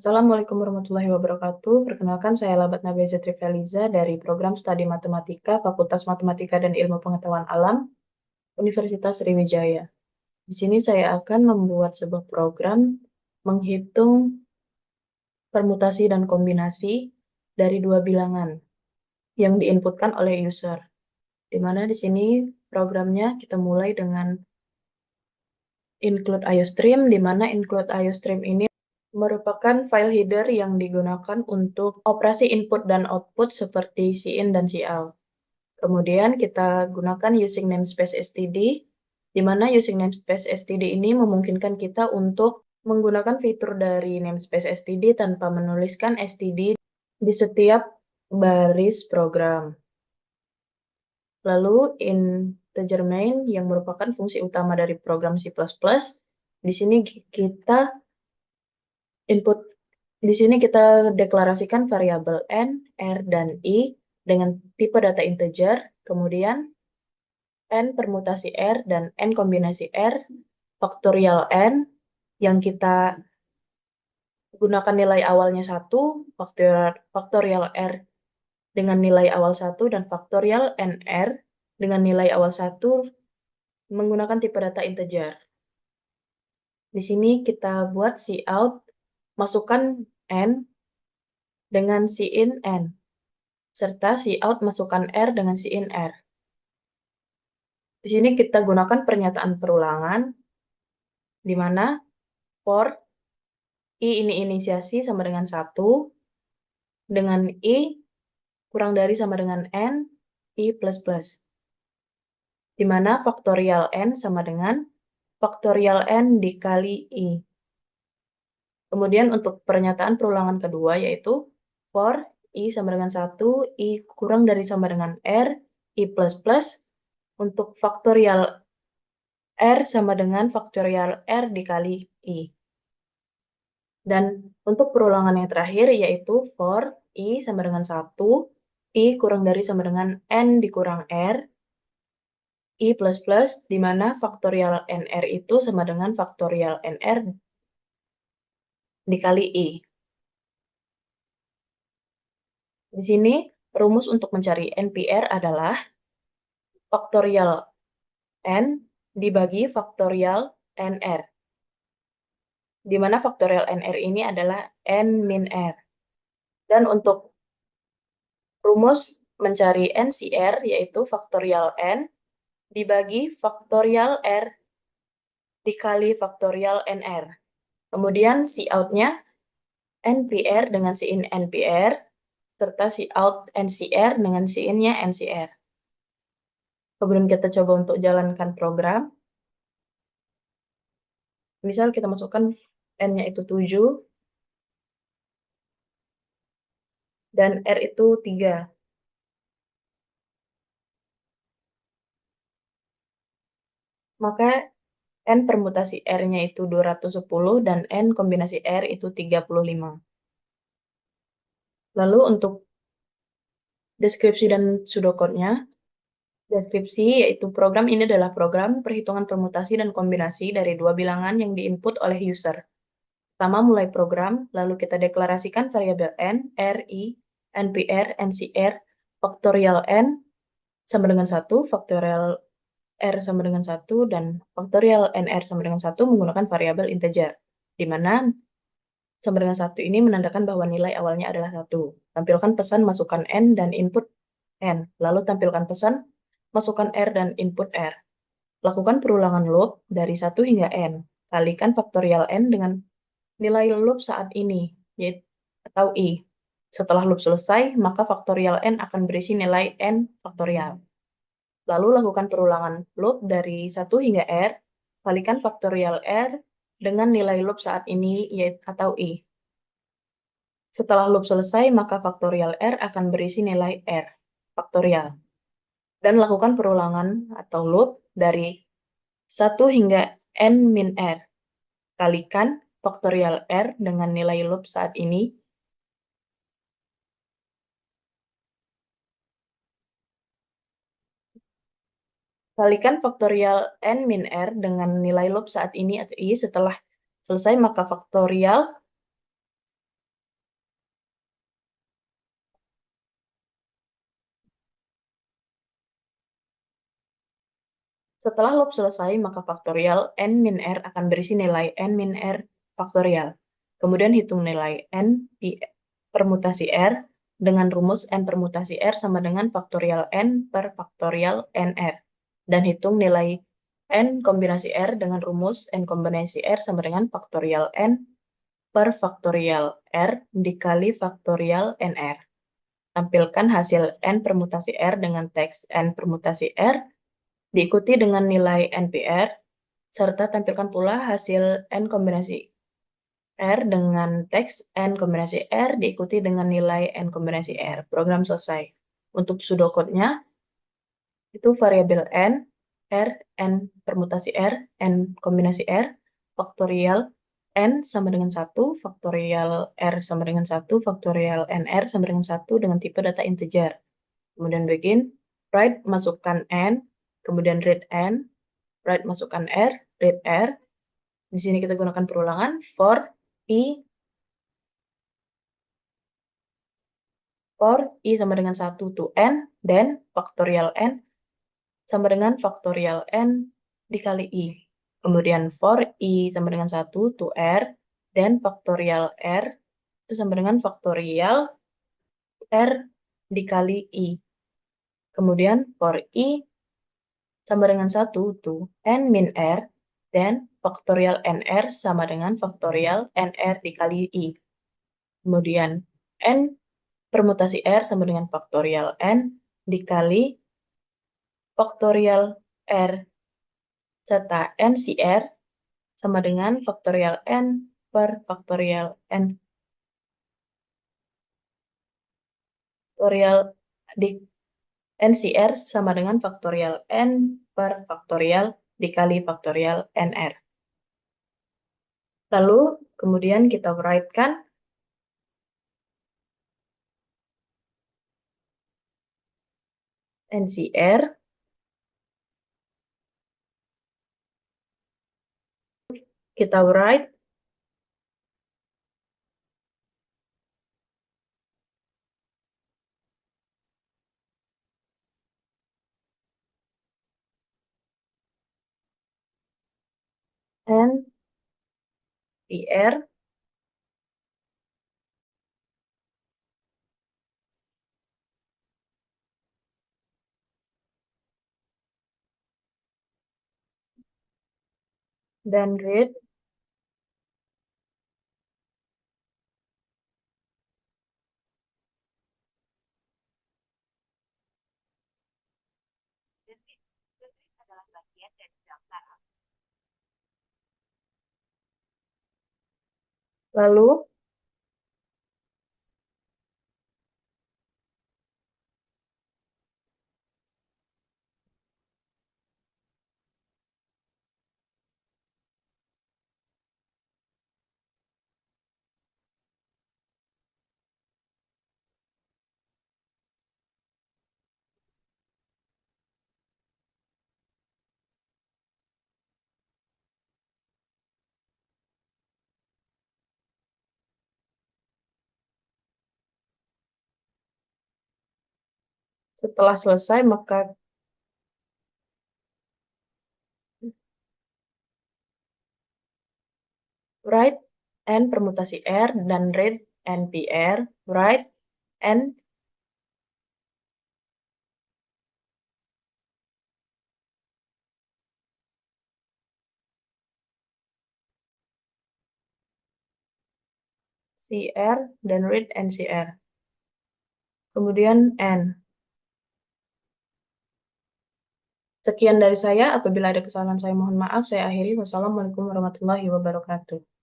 Assalamualaikum warahmatullahi wabarakatuh. Perkenalkan, saya Labat Nabila Zetri Feliza dari Program Studi Matematika, Fakultas Matematika dan Ilmu Pengetahuan Alam, Universitas Sriwijaya. Di sini saya akan membuat sebuah program menghitung permutasi dan kombinasi dari dua bilangan yang diinputkan oleh user. Di mana di sini programnya kita mulai dengan include IOStream, di mana include IOStream ini merupakan file header yang digunakan untuk operasi input dan output seperti cin dan cout. Kemudian kita gunakan using namespace std, di mana using namespace std ini memungkinkan kita untuk menggunakan fitur dari namespace std tanpa menuliskan std di setiap baris program. Lalu integer main yang merupakan fungsi utama dari program C++, di sini kita input di sini kita deklarasikan variabel n, r, dan i dengan tipe data integer, kemudian n permutasi r dan n kombinasi r, faktorial n, yang kita gunakan nilai awalnya 1, faktorial r dengan nilai awal 1, dan faktorial nr dengan nilai awal 1 menggunakan tipe data integer. Di sini kita buat cout, masukkan n dengan cin n, serta cout masukkan r dengan cin r. Di sini kita gunakan pernyataan perulangan, di mana for i ini inisiasi sama dengan 1, dengan i kurang dari sama dengan n, i plus plus. Di mana faktorial n sama dengan faktorial n dikali i. Kemudian untuk pernyataan perulangan kedua yaitu for i sama dengan 1, i kurang dari sama dengan r, i plus plus. Untuk faktorial r sama dengan faktorial r dikali i. Dan untuk perulangan yang terakhir yaitu for i sama dengan 1, i kurang dari sama dengan n dikurang r, i plus plus, di mana faktorial nr itu sama dengan faktorial nr dikali i. Di sini rumus untuk mencari NPR adalah faktorial n dibagi faktorial nr, di mana faktorial nr ini adalah n min r. Dan untuk rumus mencari NCR yaitu faktorial n dibagi faktorial r dikali faktorial nr. Kemudian cout-nya NPR dengan cin NPR, serta cout NCR dengan cin-nya NCR. Kemudian kita coba untuk jalankan program. Misal kita masukkan n-nya itu 7, dan r itu 3. Maka n permutasi r-nya itu 210 dan n kombinasi r itu 35. Lalu untuk deskripsi dan pseudocode-nya, deskripsi yaitu program ini adalah program perhitungan permutasi dan kombinasi dari dua bilangan yang diinput oleh user. Pertama mulai program, lalu kita deklarasikan variabel n, r, i, npr, ncr, faktorial n sama dengan 1, faktorial r sama dengan 1, dan faktorial nr sama dengan 1 menggunakan variabel integer, di mana sama dengan 1 ini menandakan bahwa nilai awalnya adalah 1. Tampilkan pesan masukkan n dan input n, lalu tampilkan pesan masukkan r dan input r. Lakukan perulangan loop dari 1 hingga n, kalikan faktorial n dengan nilai loop saat ini, yaitu atau i. Setelah loop selesai, maka faktorial n akan berisi nilai n faktorial. Lalu lakukan perulangan loop dari 1 hingga r, kalikan faktorial r dengan nilai loop saat ini, yaitu atau i. Setelah loop selesai, maka faktorial r akan berisi nilai r faktorial. Dan lakukan perulangan atau loop dari 1 hingga n min r. Kalikan faktorial r dengan nilai loop saat ini. Kalikan faktorial n min r dengan nilai loop saat ini atau i. Setelah selesai, maka faktorial Setelah loop selesai, maka faktorial n min r akan berisi nilai n min r faktorial. Kemudian hitung nilai n permutasi r dengan rumus n permutasi r sama dengan faktorial n per faktorial nr. Dan hitung nilai n kombinasi r dengan rumus n kombinasi r sama dengan faktorial n per faktorial r dikali faktorial nr. Tampilkan hasil n permutasi r dengan teks n permutasi r diikuti dengan nilai NPR, serta tampilkan pula hasil N kombinasi R dengan teks N kombinasi R diikuti dengan nilai N kombinasi R. Program selesai. Untuk pseudocode-nya, itu variabel N, R, N permutasi R, N kombinasi R, faktorial N sama dengan 1, faktorial R sama dengan 1, faktorial NR sama dengan 1 dengan tipe data integer. Kemudian begin, write masukkan N, kemudian read N, write masukkan R, read R. Di sini kita gunakan perulangan for i sama dengan 1 to n, dan faktorial n sama dengan faktorial n dikali i. Kemudian for i sama dengan 1 to r, dan faktorial r itu sama dengan faktorial r dikali i. Kemudian for i sama dengan 1 to n min r, dan faktorial nr sama dengan faktorial nr dikali i. Kemudian n permutasi r sama dengan faktorial n dikali faktorial r, serta ncr sama dengan faktorial n per faktorial n. Faktorial di ncr sama dengan faktorial n per faktorial dikali faktorial nr. Lalu kemudian kita write-kan ncr kita write ncr dan read lalu setelah selesai maka write n permutasi r dan read npr, write n cr dan read ncr. Kemudian n. Sekian dari saya. Apabila ada kesalahan saya mohon maaf. Saya akhiri. Wassalamualaikum warahmatullahi wabarakatuh.